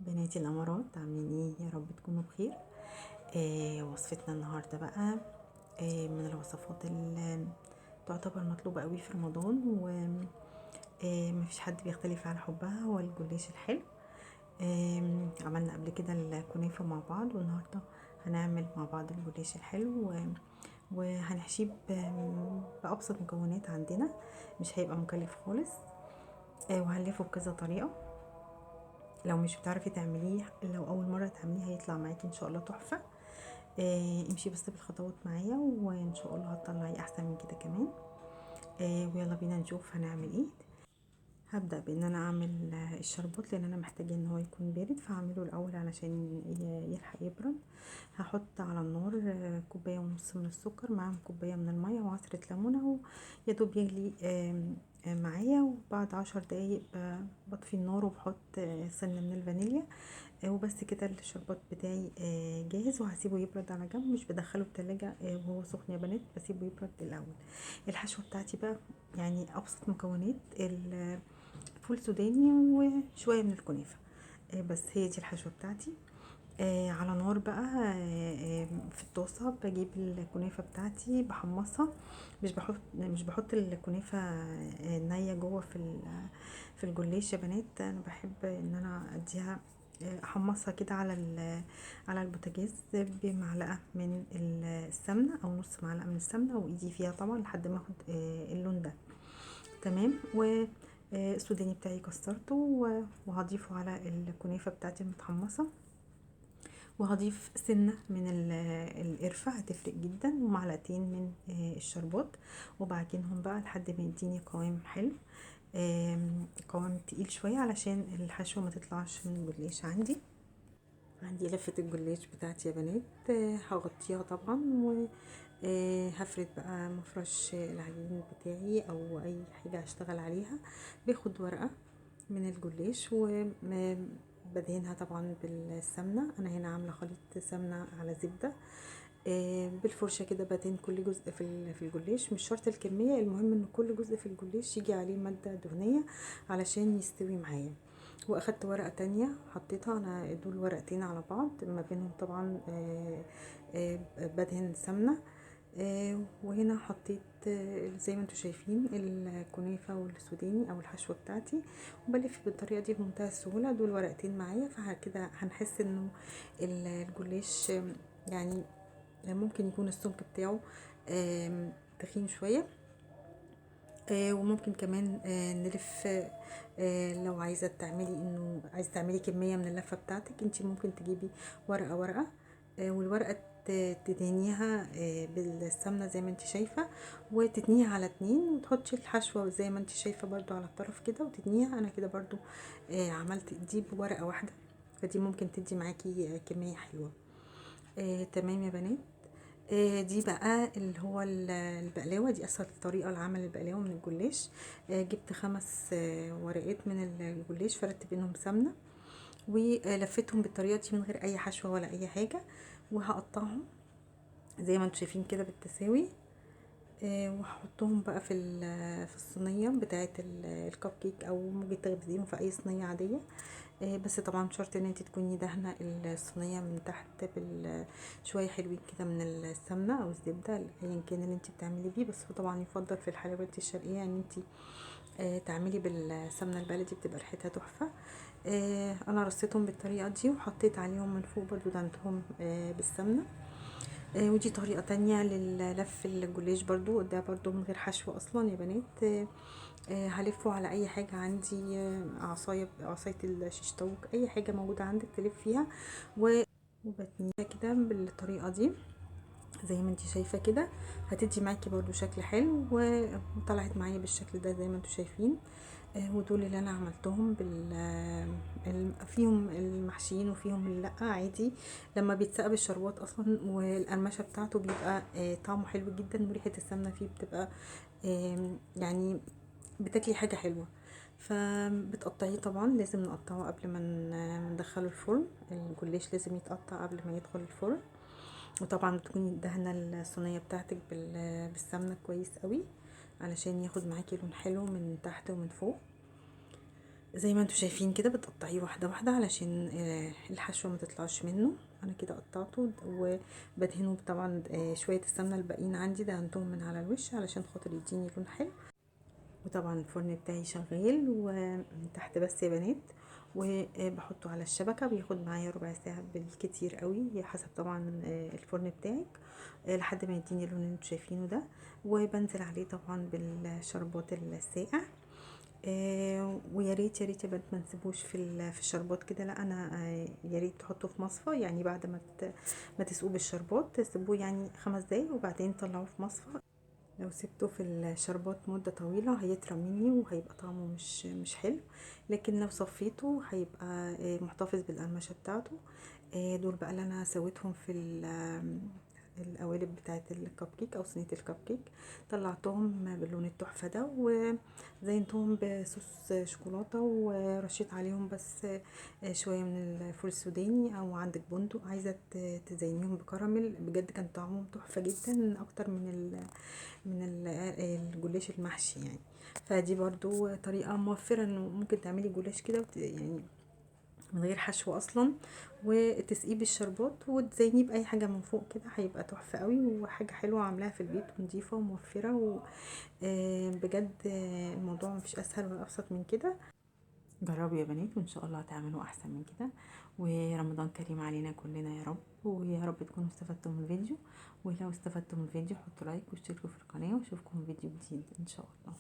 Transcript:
بناتي الأمارات عاملين ايه؟ يا رب تكونوا بخير. وصفتنا النهاردة بقى من الوصفات اللي تعتبر مطلوبة قوي في رمضان، ومفيش حد بيختلف على حبها، هو الجلاش الحلو. عملنا قبل كده الكنافة مع بعض، والنهاردة هنعمل مع بعض الجلاش الحلو وهنحشيه بأبسط مكونات عندنا، مش هيبقى مكلف خالص. وهنلفه بكذا طريقة. لو مش بتعرفي تعمليه، لو اول مره تعمليه هيطلع معاكي ان شاء الله تحفه. امشي بس بالخطوات معايا وان شاء الله هتطلعي احسن من كده كمان. ويلا بينا نشوف هنعمل ايه. هبدا بان انا اعمل الشربات، لان انا محتاجه ان هو يكون بارد، فهعمله الاول علشان يلحق يبرد. هحط على النار كوبايه ونص من السكر، معاهم كوبايه من الميه وعصره ليمونه، ويا دوب يغلي معايا. وبعد 10 دقايق بطفي النار وبحط سنه من الفانيليا. وبس كده الشربات بتاعي جاهز، وهسيبه يبرد على جنب. مش بدخله التلاجة وهو سخن يا بنات، بسيبه يبرد الاول. الحشوه بتاعتي بقى يعني ابسط مكونات: فول سوداني وشويه من الكنافه. بس هي دي الحشوه بتاعتي. على نار بقى. في الطاسه بجيب الكنافه بتاعتي بحمصها. مش بحط الكنافه نيه جوه في الجلاش يا بنات. انا بحب ان انا اديها احمصها كده على البوتاجاز بمعلقه من السمنه او نص معلقه من السمنه، وايدي فيها طبعا لحد ما اخد اللون ده. تمام. السوداني بتاعي كسرته وهضيفه على الكنافه بتاعتي المتحمصه، وهضيف سنه من القرفه، هتفرق جدا، ومعلقتين من الشربات، وبعجنهم بقى لحد ما يديني قوام حلو. قوام تقيل شويه علشان الحشوه ما تطلعش من الجلاش. عندي لفة الجلاش بتاعتي يا بنات. هغطيها طبعا، وهفرد بقى مفرش العجين بتاعي او اي حاجة هشتغل عليها. باخد ورقة من الجلاش وبدهنها طبعا بالسمنة. انا هنا عاملة خليط سمنة على زبدة. بالفرشة كده بدهن كل جزء في الجلاش، مش شرط الكمية، المهم ان كل جزء في الجلاش يجي عليه مادة دهنية علشان يستوي معايا. واخدت ورقة تانية حطيتها، انا دول ورقتين على بعض، ما بينهم طبعا بدهن سمنة. وهنا حطيت زي ما انتوا شايفين الكنافة والسوداني او الحشوة بتاعتي، وبلف بالطريقة دي بمنتهى السهولة. دول ورقتين معايا، فكده هنحس انه الجلاش يعني ممكن يكون السمك بتاعه تخين شوية. وممكن كمان نلف. لو عايزه تعملي كميه من اللفه بتاعتك، انت ممكن تجيبي ورقه ورقه، والورقه تدهنيها بالسمنه زي ما انت شايفه، وتتنيها على 2، وتحطي الحشوه زي ما انت شايفه برضو على الطرف كده وتتنيها. انا كده برضو عملت دي بورقه واحده، فدي ممكن تدي معاكي كميه حلوه. تمام يا بنات. دي بقى اللي هو البقلاوة دي، اسهل طريقة لعمل البقلاوة من الجلاش. جبت 5 ورقات من الجلاش، فردت بينهم سمنة ولفتهم بالطريقة دي من غير اي حشوة ولا اي حاجة، وهقطعهم زي ما انتم شايفين كده بالتساوي. وهحطهم بقى في الصينيه بتاعه الكب كيك، او ممكن تخبزيهم في اي صينيه عاديه. بس طبعا شرط ان انت تكوني دهنه الصينيه من تحت شويه حلوين كده من السمنه او الزبده، ايا كان اللي انت بتعملي بيه. بس هو طبعا يفضل في الحلويات الشرقيه ان انت تعملي بالسمنه البلدي، بتبقى ريحتها تحفه. انا رصيتهم بالطريقه دي وحطيت عليهم من فوق برضو دهنتهم بالسمنه. ودي طريقة تانية لللف الجلاش، برضو ده برضو من غير حشو اصلا يا بنات. هلفه على اي حاجة عندي، عصاية الشيش طاووق، اي حاجة موجودة عندك تلف فيها وبتنيها كده بالطريقة دي زي ما انت شايفة كده. هتدي معاكي برضو شكل حلو، وطلعت معايا بالشكل ده زي ما انتوا شايفين. ودول اللي انا عملتهم فيهم المحشيين وفيهم اللي لا عادي. لما بيتسقى بالشربات اصلا والقرمشه بتاعته بيبقى طعمه حلو جدا، وريحه السمنه فيه بتبقى يعني بتاكلي حاجه حلوه. فبتقطعيه طبعا، لازم نقطعه قبل ما ندخله الفرن. الجلاش لازم يتقطع قبل ما يدخل الفرن. وطبعا تكوني دهنه الصينيه بتاعتك بالسمنه كويس قوي علشان ياخد معاكي لون حلو من تحت ومن فوق. زي ما انتوا شايفين كده بتقطعيه واحده واحده علشان الحشوه ما تطلعش منه. انا كده قطعته وبدهنه طبعا شويه السمنه الباقيين عندي دهنتهم من على الوش علشان خاطر يديني لون حلو. وطبعا الفرن بتاعي شغال وتحت بس يا بنات، وبحطه على الشبكه بياخد معايا ربع ساعه بالكتير قوي حسب طبعا الفرن بتاعك لحد ما يديني اللون اللي انتوا شايفينه ده. وبنزل عليه طبعا بالشربات الساقع. ويا ريت يا ريت يا بنت ما نسيبوش في الشربات كده، لا انا يا ريت تحطه في مصفى، يعني بعد ما تسقوه بالشربات تسيبوه يعني 5 دقايق وبعدين طلعوه في مصفى. لو سبته في الشربات مدة طويلة هيطرى مني وهيبقى طعمه مش حلو، لكن لو صفيته هيبقى محتفظ بالقرمشة بتاعته. دول بقى اللي انا سويتهم في القوالب بتاعه الكب كيك او صينيه الكب كيك. طلعتهم باللون التحفه ده وزينتهم بصوص شوكولاته ورشيت عليهم بس شويه من الفول السوداني او عندك بندق عايزه تزينيهم بكراميل. بجد كان طعمهم تحفه جدا اكتر من الجلاش المحشي يعني. فدي برضو طريقه موفره انه ممكن تعملي جلاش كده يعني من غير حشو اصلا، وتسقيه بالشربات وتزينيه باي حاجه من فوق كده هيبقى تحفه قوي وحاجه حلوه عاملاها في البيت ونظيفه وموفره بجد الموضوع مفيش اسهل ولا ابسط من كده. جربوا يا بنات وان شاء الله هتعملوا احسن من كده. ورمضان كريم علينا كلنا يا رب، ويا رب تكونوا استفدتوا من الفيديو. ولو استفدتوا من الفيديو حطوا لايك واشتركوا في القناه واشوفكم في فيديو جديد ان شاء الله.